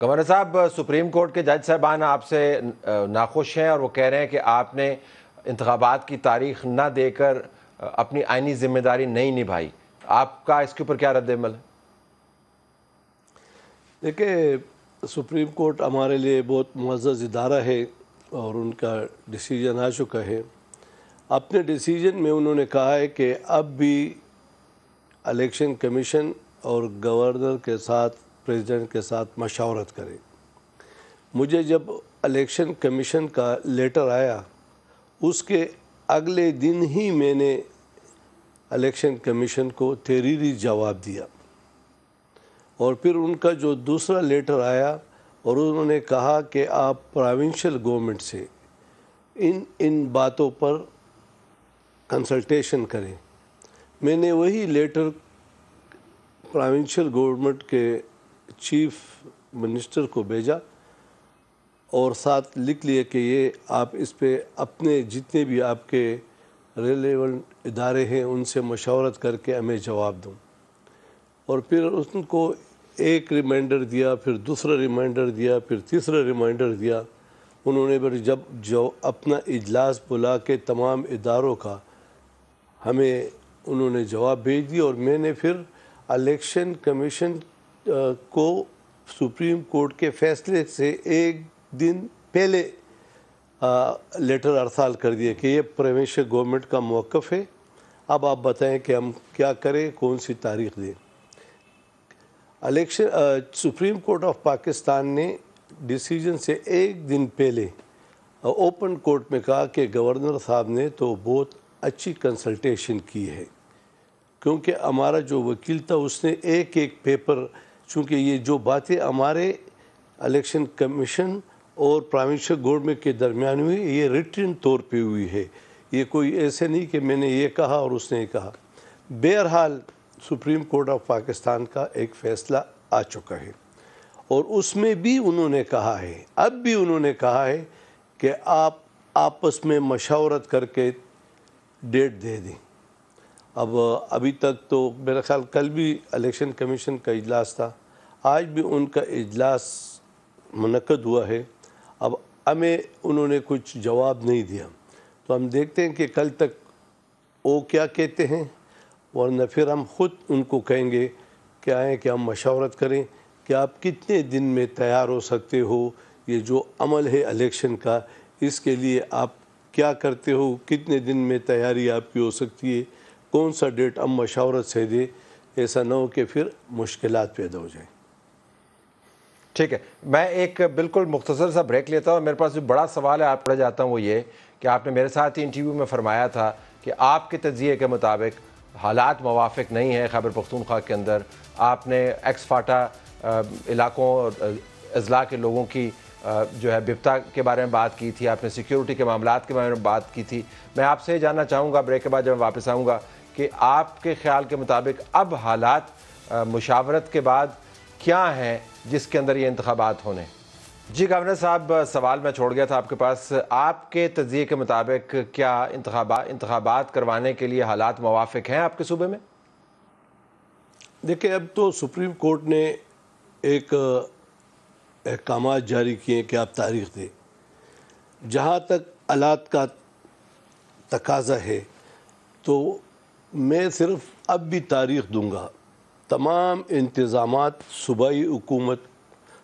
Governor صاحب، supreme court کے جج صاحبان آپ سے ناخوش ہیں اور وہ کہہ رہے ہیں کہ آپ نے انتخابات کی تاریخ نہ دے کر اپنی آئینی ذمہ داری نہیں نبھائی. آپ کا اس کے اوپر کیا رد عمل ہے؟ دیکھیں، سپریم کورٹ ہمارے لیے بہت معزز ادارہ ہے اور ان کا ڈیسیجن آ چکا ہے. اپنے ڈیسیجن میں انہوں نے کہا ہے کہ اب بھی الیکشن کمیشن اور گورنر کے ساتھ پریزیڈنٹ کے ساتھ مشاورت کریں. مجھے جب الیکشن کمیشن کا لیٹر آیا اس کے اگلے دن ہی میں نے الیکشن کمیشن کو تحریری جواب دیا، اور پھر ان کا جو دوسرا لیٹر آیا اور انہوں نے کہا کہ آپ پروونشل گورنمنٹ سے ان باتوں پر کنسلٹیشن کریں. میں نے وہی لیٹر پروونشل گورنمنٹ کے چیف منسٹر کو بھیجا اور ساتھ لکھ لیے کہ یہ آپ اس پہ اپنے جتنے بھی آپ کے ریلیونٹ ادارے ہیں ان سے مشاورت کر کے ہمیں جواب دوں. اور پھر ان کو ایک ریمائنڈر دیا، پھر دوسرا ریمائنڈر دیا، پھر تیسرا ریمائنڈر دیا. انہوں نے پھر جو اپنا اجلاس بلا کے تمام اداروں کا ہمیں انہوں نے جواب بھیج دیا، اور میں نے پھر الیکشن کمیشن کو سپریم کورٹ کے فیصلے سے ایک دن پہلے لیٹر ارسال کر دیا کہ یہ پروونشل گورنمنٹ کا موقف ہے، اب آپ بتائیں کہ ہم کیا کریں، کون سی تاریخ دیں. سپریم کورٹ آف پاکستان نے ڈیسیجن سے ایک دن پہلے اوپن کورٹ میں کہا کہ گورنر صاحب نے تو بہت اچھی کنسلٹیشن کی ہے، کیونکہ ہمارا جو وکیل تھا اس نے ایک ایک پیپر، چونکہ یہ جو باتیں ہمارے الیکشن کمیشن اور پروونشل گورنمنٹ کے درمیان ہوئی یہ ریٹن طور پہ ہوئی ہے، یہ کوئی ایسے نہیں کہ میں نے یہ کہا اور اس نے یہ کہا. بہرحال سپریم کورٹ آف پاکستان کا ایک فیصلہ آ چکا ہے، اور اس میں بھی انہوں نے کہا ہے، اب بھی انہوں نے کہا ہے کہ آپ آپس میں مشاورت کر کے ڈیٹ دے دیں. ابھی تک تو میرا خیال کل بھی الیکشن کمیشن کا اجلاس تھا، آج بھی ان کا اجلاس منعقد ہوا ہے. اب ہمیں انہوں نے کچھ جواب نہیں دیا، تو ہم دیکھتے ہیں کہ کل تک وہ کیا کہتے ہیں، ورنہ پھر ہم خود ان کو کہیں گے کہ آئیں کہ ہم مشاورت کریں کہ آپ کتنے دن میں تیار ہو سکتے ہو. یہ جو عمل ہے الیکشن کا، اس کے لیے آپ کیا کرتے ہو، کتنے دن میں تیاری آپ کی ہو سکتی ہے، کون سا ڈیٹ ہم مشاورت سے دیں، ایسا نہ ہو کہ پھر مشکلات پیدا ہو جائیں. ٹھیک ہے، میں ایک بالکل مختصر سا بریک لیتا ہوں. میرے پاس جو بڑا سوال ہے آپ پڑھ جاتا ہوں، وہ یہ کہ آپ نے میرے ساتھ ہی انٹرویو میں فرمایا تھا کہ آپ کے تجزیے کے مطابق حالات موافق نہیں ہیں خیبر پختونخوا کے اندر. آپ نے ایکس فاٹا علاقوں اور اضلاع کے لوگوں کی جو ہے بپتا کے بارے میں بات کی تھی، آپ نے سیکیورٹی کے معاملات کے بارے میں بات کی تھی. میں آپ سے جاننا چاہوں گا بریک کے بعد جب میں واپس آؤں گا کہ آپ کے خیال کے مطابق اب حالات مشاورت کے بعد کیا ہیں جس کے اندر یہ انتخابات ہونے. جی گورنر صاحب، سوال میں چھوڑ گیا تھا آپ کے پاس. آپ کے تجزیے کے مطابق کیا انتخابات کروانے کے لیے حالات موافق ہیں آپ کے صوبے میں؟ دیکھیں، اب تو سپریم کورٹ نے ایک احکامات جاری کیے کہ آپ تاریخ دیں. جہاں تک حالات کا تقاضا ہے تو میں صرف اب بھی تاریخ دوں گا. تمام انتظامات صوبائی حکومت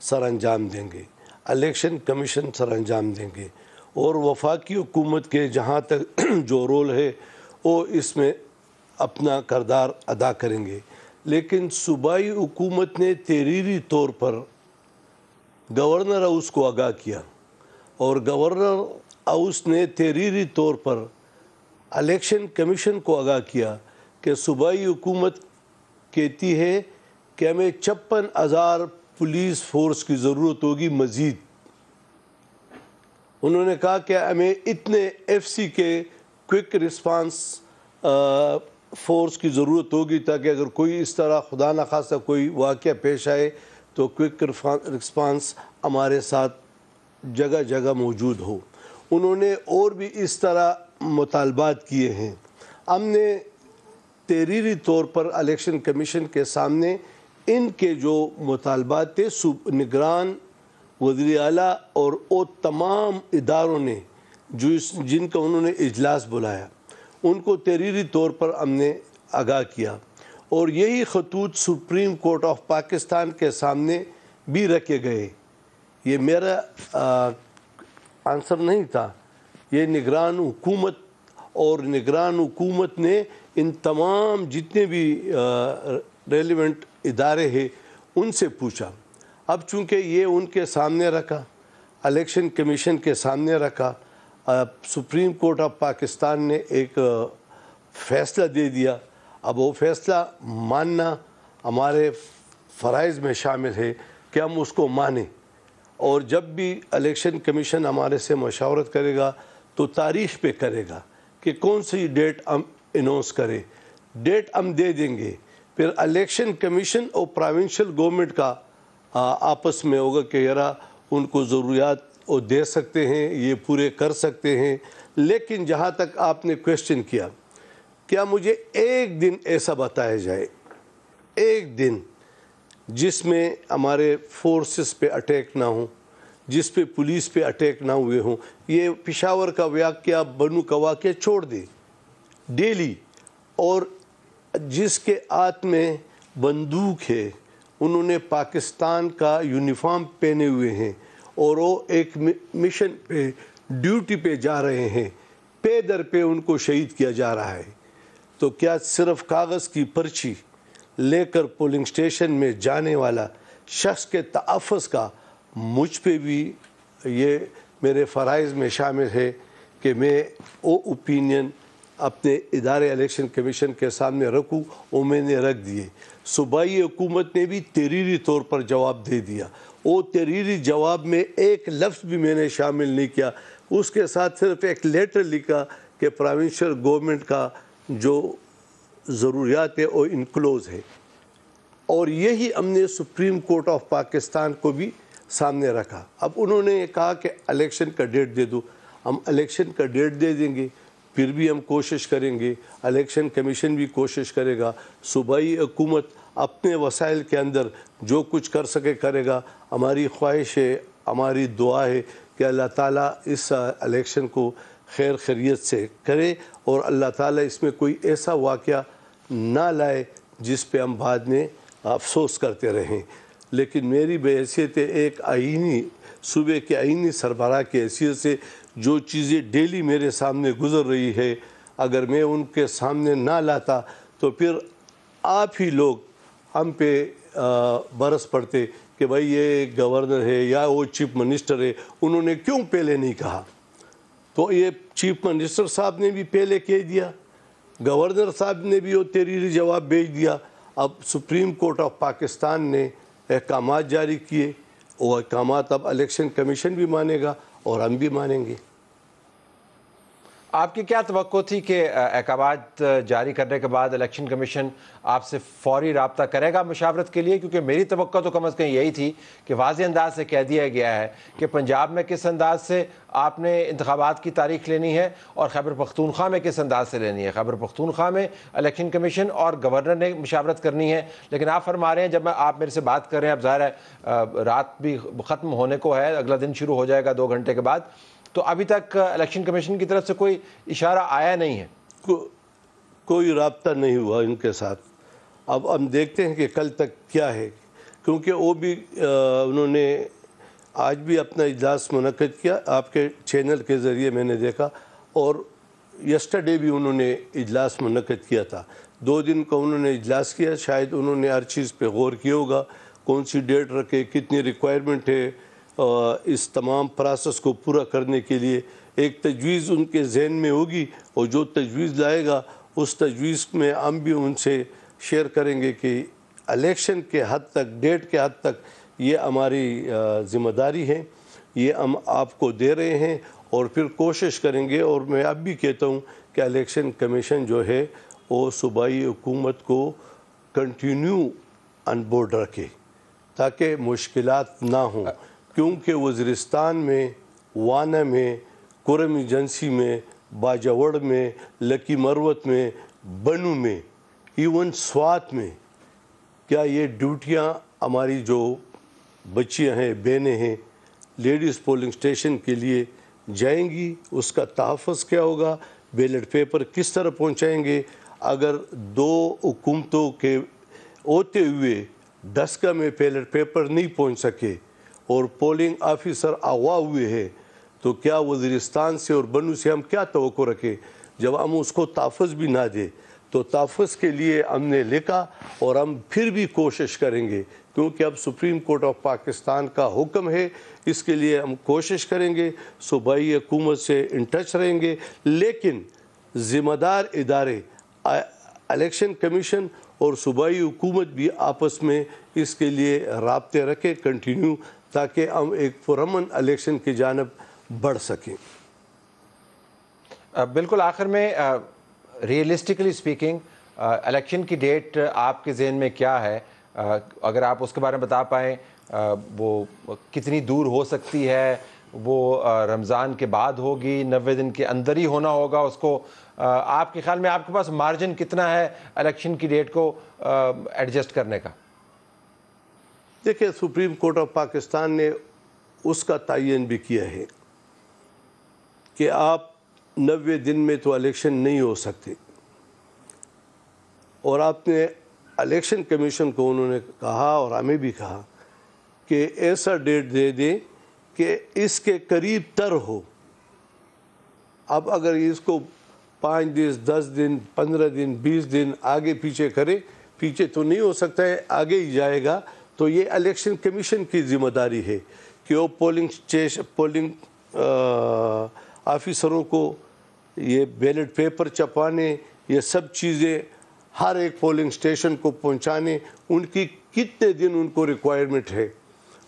سر انجام دیں گے، الیکشن کمیشن سر انجام دیں گے، اور وفاقی حکومت کے جہاں تک جو رول ہے وہ اس میں اپنا کردار ادا کریں گے. لیکن صوبائی حکومت نے تحریری طور پر گورنر ہاؤس کو آگاہ کیا، اور گورنر ہاؤس نے تحریری طور پر الیکشن کمیشن کو آگاہ کیا کہ صوبائی حکومت کہتی ہے کہ ہمیں 56,000 پولیس فورس کی ضرورت ہوگی مزید. انہوں نے کہا کہ ہمیں اتنے ایف سی کے کوئک رسپانس فورس کی ضرورت ہوگی تاکہ اگر کوئی اس طرح خدا نخواستہ کوئی واقعہ پیش آئے تو کوئک رسپانس ہمارے ساتھ جگہ جگہ موجود ہو. انہوں نے اور بھی اس طرح مطالبات کیے ہیں. ہم نے تحریری طور پر الیکشن کمیشن کے سامنے ان کے جو مطالبات تھے نگران وزیر اعلیٰ اور وہ تمام اداروں نے جن کا انہوں نے اجلاس بلایا ان کو تحریری طور پر ہم نے آگاہ کیا، اور یہی خطوط سپریم کورٹ آف پاکستان کے سامنے بھی رکھے گئے۔ یہ میرا آنسر نہیں تھا، یہ نگران حکومت، اور نگران حکومت نے ان تمام جتنے بھی ریلیونٹ ادارے ہیں ان سے پوچھا۔ اب چونکہ یہ ان کے سامنے رکھا، الیکشن کمیشن کے سامنے رکھا، سپریم کورٹ آف پاکستان نے ایک فیصلہ دے دیا، اب وہ فیصلہ ماننا ہمارے فرائض میں شامل ہے کہ ہم اس کو مانیں، اور جب بھی الیکشن کمیشن ہمارے سے مشاورت کرے گا تو تاریخ پہ کرے گا کہ کون سی ڈیٹ ہم اناؤنس کریں، ڈیٹ ہم دے دیں گے، پھر الیکشن کمیشن اور پروونشل گورنمنٹ کا آپس میں ہوگا کہ یارا ان کو ضروریات وہ دے سکتے ہیں، یہ پورے کر سکتے ہیں۔ لیکن جہاں تک آپ نے کویسچن کیا، کیا مجھے ایک دن ایسا بتایا جائے، ایک دن جس میں ہمارے فورسز پہ اٹیک نہ ہوں، جس پہ پولیس پہ اٹیک نہ ہوئے ہوں؟ یہ پشاور کا واقعہ، بنو کا واقعہ چھوڑ دیں، ڈیلی، اور جس کے ہاتھ میں بندوق ہے، انہوں نے پاکستان کا یونیفارم پہنے ہوئے ہیں اور وہ ایک مشن پہ ڈیوٹی پہ جا رہے ہیں، پے در پہ ان کو شہید کیا جا رہا ہے، تو کیا صرف کاغذ کی پرچی لے کر پولنگ سٹیشن میں جانے والا شخص کے تحفظ کا مجھ پہ بھی یہ میرے فرائض میں شامل ہے کہ میں وہ اوپینین اپنے ادارے الیکشن کمیشن کے سامنے رکھوں، وہ میں نے رکھ دیے۔ صوبائی حکومت نے بھی تحریری طور پر جواب دے دیا، وہ تحریری جواب میں ایک لفظ بھی میں نے شامل نہیں کیا، اس کے ساتھ صرف ایک لیٹر لکھا کہ پروونشل گورنمنٹ کا جو ضروریات ہے وہ انکلوز ہے، اور یہی ہم نے سپریم کورٹ آف پاکستان کو بھی سامنے رکھا۔ اب انہوں نے کہا کہ الیکشن کا ڈیٹ دے دو، ہم الیکشن کا ڈیٹ دے دیں گے، پھر بھی ہم کوشش کریں گے، الیکشن کمیشن بھی کوشش کرے گا، صوبائی حکومت اپنے وسائل کے اندر جو کچھ کر سکے کرے گا۔ ہماری خواہش ہے، ہماری دعا ہے کہ اللہ تعالیٰ اس الیکشن کو خیر خیریت سے کرے، اور اللہ تعالیٰ اس میں کوئی ایسا واقعہ نہ لائے جس پہ ہم بعد میں افسوس کرتے رہیں۔ لیکن میری بحیثیت ایک آئینی صوبے کے آئینی سربراہ کی حیثیت سے جو چیزیں ڈیلی میرے سامنے گزر رہی ہے، اگر میں ان کے سامنے نہ لاتا تو پھر آپ ہی لوگ ہم پہ برس پڑتے کہ بھائی یہ گورنر ہے یا وہ چیف منسٹر ہے، انہوں نے کیوں پہلے نہیں کہا؟ تو یہ چیف منسٹر صاحب نے بھی پہلے کہہ دیا، گورنر صاحب نے بھی وہ تحریری جواب بھیج دیا، اب سپریم کورٹ آف پاکستان نے احکامات جاری کیے، وہ احکامات اب الیکشن کمیشن بھی مانے گا اور ہم بھی مانیں گے۔ آپ کی کیا توقع تھی کہ احکامات جاری کرنے کے بعد الیکشن کمیشن آپ سے فوری رابطہ کرے گا مشاورت کے لیے؟ کیونکہ میری توقع تو کم از کم یہی تھی کہ واضح انداز سے کہہ دیا گیا ہے کہ پنجاب میں کس انداز سے آپ نے انتخابات کی تاریخ لینی ہے اور خیبر پختونخوا میں کس انداز سے لینی ہے۔ خیبر پختونخوا میں الیکشن کمیشن اور گورنر نے مشاورت کرنی ہے، لیکن آپ فرما رہے ہیں جب آپ میرے سے بات کر رہے ہیں، اب ظاہر ہے رات بھی ختم ہونے کو ہے، اگلا دن شروع ہو جائے گا 2 گھنٹے کے بعد، تو ابھی تک الیکشن کمیشن کی طرف سے کوئی اشارہ آیا نہیں ہے؟ کوئی رابطہ نہیں ہوا ان کے ساتھ۔ اب ہم دیکھتے ہیں کہ کل تک کیا ہے، کیونکہ وہ بھی انہوں نے آج بھی اپنا اجلاس منعقد کیا، آپ کے چینل کے ذریعے میں نے دیکھا، اور یسٹرڈے بھی انہوں نے اجلاس منعقد کیا تھا۔ 2 دن کا انہوں نے اجلاس کیا، شاید انہوں نے ہر چیز پہ غور کیا ہوگا، کون سی ڈیٹ رکھے، کتنی ریکوائرمنٹ ہے اس تمام پروسیس کو پورا کرنے کے لیے۔ ایک تجویز ان کے ذہن میں ہوگی، اور جو تجویز لائے گا اس تجویز میں ہم بھی ان سے شیئر کریں گے کہ الیکشن کے حد تک، ڈیٹ کے حد تک یہ ہماری ذمہ داری ہے، یہ ہم آپ کو دے رہے ہیں، اور پھر کوشش کریں گے۔ اور میں اب بھی کہتا ہوں کہ الیکشن کمیشن جو ہے وہ صوبائی حکومت کو کنٹینیو آن بورڈ رکھے تاکہ مشکلات نہ ہوں، کیونکہ وزیرستان میں، وانا میں، کرم ایجنسی میں، باجوڑ میں، لکی مروت میں، بنو میں، ایون سوات میں، کیا یہ ڈیوٹیاں ہماری جو بچیاں ہیں، بہنیں ہیں، لیڈیز پولنگ اسٹیشن کے لیے جائیں گی؟ اس کا تحفظ کیا ہوگا؟ بیلٹ پیپر کس طرح پہنچائیں گے؟ اگر دو حکومتوں کے ہوتے ہوئے ڈسکہ میں بیلٹ پیپر نہیں پہنچ سکے اور پولنگ آفیسر اغوا ہوئے ہیں، تو کیا وزیرستان سے اور بنو سے ہم کیا توقع رکھیں؟ جب ہم اس کو تحفظ بھی نہ دیں تو تحفظ کے لیے ہم نے لکھا اور ہم پھر بھی کوشش کریں گے، کیونکہ اب سپریم کورٹ آف پاکستان کا حکم ہے، اس کے لیے ہم کوشش کریں گے، صوبائی حکومت سے ان ٹچ رہیں گے، لیکن ذمہ دار ادارے الیکشن کمیشن اور صوبائی حکومت بھی آپس میں اس کے لیے رابطے رکھے کنٹینیو، تاکہ ہم ایک پرامن الیکشن کی جانب بڑھ سکیں۔ بالکل آخر میں ریئلسٹکلی سپیکنگ الیکشن کی ڈیٹ آپ کے ذہن میں کیا ہے؟ اگر آپ اس کے بارے میں بتا پائیں، وہ کتنی دور ہو سکتی ہے؟ وہ رمضان کے بعد ہوگی؟ 90 دن کے اندر ہی ہونا ہوگا اس کو؟ آپ کے خیال میں آپ کے پاس مارجن کتنا ہے الیکشن کی ڈیٹ کو ایڈجسٹ کرنے کا؟ دیکھیں، سپریم کورٹ آف پاکستان نے اس کا تعین بھی کیا ہے کہ آپ 90 دن میں تو الیکشن نہیں ہو سکتے، اور آپ نے الیکشن کمیشن کو انہوں نے کہا اور ہمیں بھی کہا کہ ایسا ڈیٹ دے دیں کہ اس کے قریب تر ہو۔ اب اگر اس کو 5 دن، 10 دن، 15 دن، 20 دن آگے پیچھے کرے، پیچھے تو نہیں ہو سکتا ہے، آگے ہی جائے گا، تو یہ الیکشن کمیشن کی ذمہ داری ہے کہ وہ پولنگ آفیسروں کو یہ بیلٹ پیپر چھپانے، یہ سب چیزیں ہر ایک پولنگ اسٹیشن کو پہنچانے، ان کی کتنے دن ان کو ریکوائرمنٹ ہے،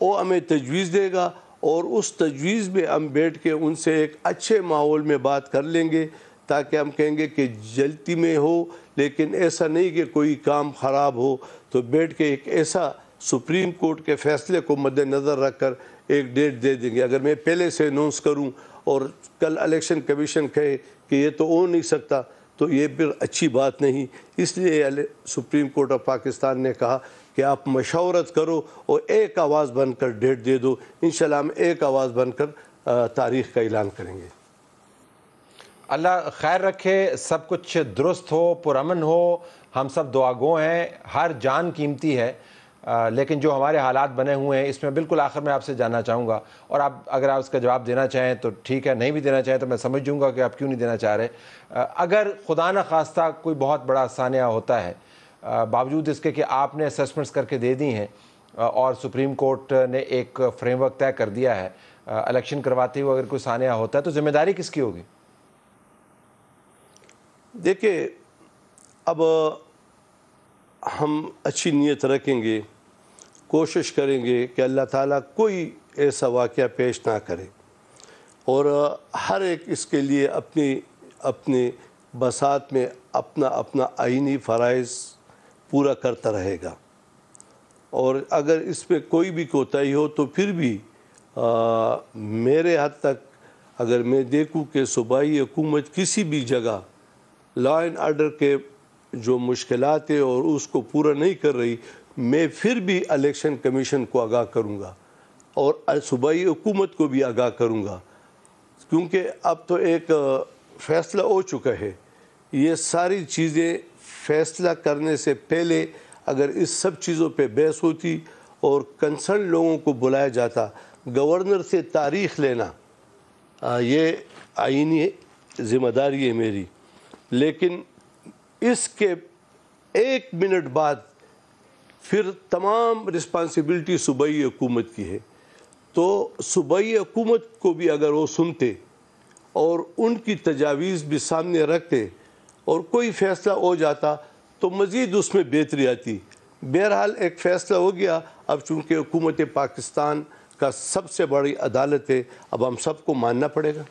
وہ ہمیں تجویز دے گا، اور اس تجویز میں ہم بیٹھ کے ان سے ایک اچھے ماحول میں بات کر لیں گے، تاکہ ہم کہیں گے کہ جلدی میں ہو، لیکن ایسا نہیں کہ کوئی کام خراب ہو، تو بیٹھ کے ایک ایسا سپریم کورٹ کے فیصلے کو مد نظر رکھ کر ایک ڈیٹ دے دیں گے۔ اگر میں پہلے سے اناؤنس کروں اور کل الیکشن کمیشن کہے کہ یہ تو ہو نہیں سکتا، تو یہ پھر اچھی بات نہیں۔ اس لیے سپریم کورٹ آف پاکستان نے کہا کہ آپ مشاورت کرو اور ایک آواز بن کر ڈیٹ دے دو۔ انشاءاللہ ہم ایک آواز بن کر تاریخ کا اعلان کریں گے۔ اللہ خیر رکھے، سب کچھ درست ہو، پرامن ہو، ہم سب دعا گو ہیں، ہر جان قیمتی ہے، لیکن جو ہمارے حالات بنے ہوئے ہیں اس میں بالکل آخر میں آپ سے جاننا چاہوں گا، اور آپ اگر آپ اس کا جواب دینا چاہیں تو ٹھیک ہے، نہیں بھی دینا چاہیں تو میں سمجھ جوں گا کہ آپ کیوں نہیں دینا چاہ رہے۔ اگر خدا نہ خواستہ کوئی بہت بڑا سانحہ ہوتا ہے، باوجود اس کے کہ آپ نے اسیسمنٹس کر کے دے دی ہیں اور سپریم کورٹ نے ایک فریم ورک طے کر دیا ہے، الیکشن کرواتے ہوئے اگر کوئی سانحہ ہوتا ہے تو ذمہ داری کس کی ہوگی؟ دیکھیں، اب ہم اچھی نیت رکھیں گے، کوشش کریں گے کہ اللہ تعالیٰ کوئی ایسا واقعہ پیش نہ کرے، اور ہر ایک اس کے لیے اپنے بساط میں اپنا آئینی فرائض پورا کرتا رہے گا، اور اگر اس میں کوئی بھی کوتاہی ہو تو پھر بھی میرے حد تک اگر میں دیکھوں کہ صوبائی حکومت کسی بھی جگہ لا اینڈ آرڈر کے جو مشکلات ہیں اور اس کو پورا نہیں کر رہی، میں پھر بھی الیکشن کمیشن کو آگاہ کروں گا اور صوبائی حکومت کو بھی آگاہ کروں گا، کیونکہ اب تو ایک فیصلہ ہو چکا ہے۔ یہ ساری چیزیں فیصلہ کرنے سے پہلے اگر اس سب چیزوں پہ بحث ہوتی اور کنسرن لوگوں کو بلایا جاتا، گورنر سے تاریخ لینا یہ آئینی ذمہ داری ہے میری، لیکن اس کے 1 منٹ بعد پھر تمام رسپانسبلٹی صوبائی حکومت کی ہے۔ تو صوبائی حکومت کو بھی اگر وہ سنتے اور ان کی تجاویز بھی سامنے رکھتے اور کوئی فیصلہ ہو جاتا تو مزید اس میں بہتری آتی۔ بہرحال ایک فیصلہ ہو گیا، اب چونکہ حکومت پاکستان کا سب سے بڑی عدالت ہے، اب ہم سب کو ماننا پڑے گا۔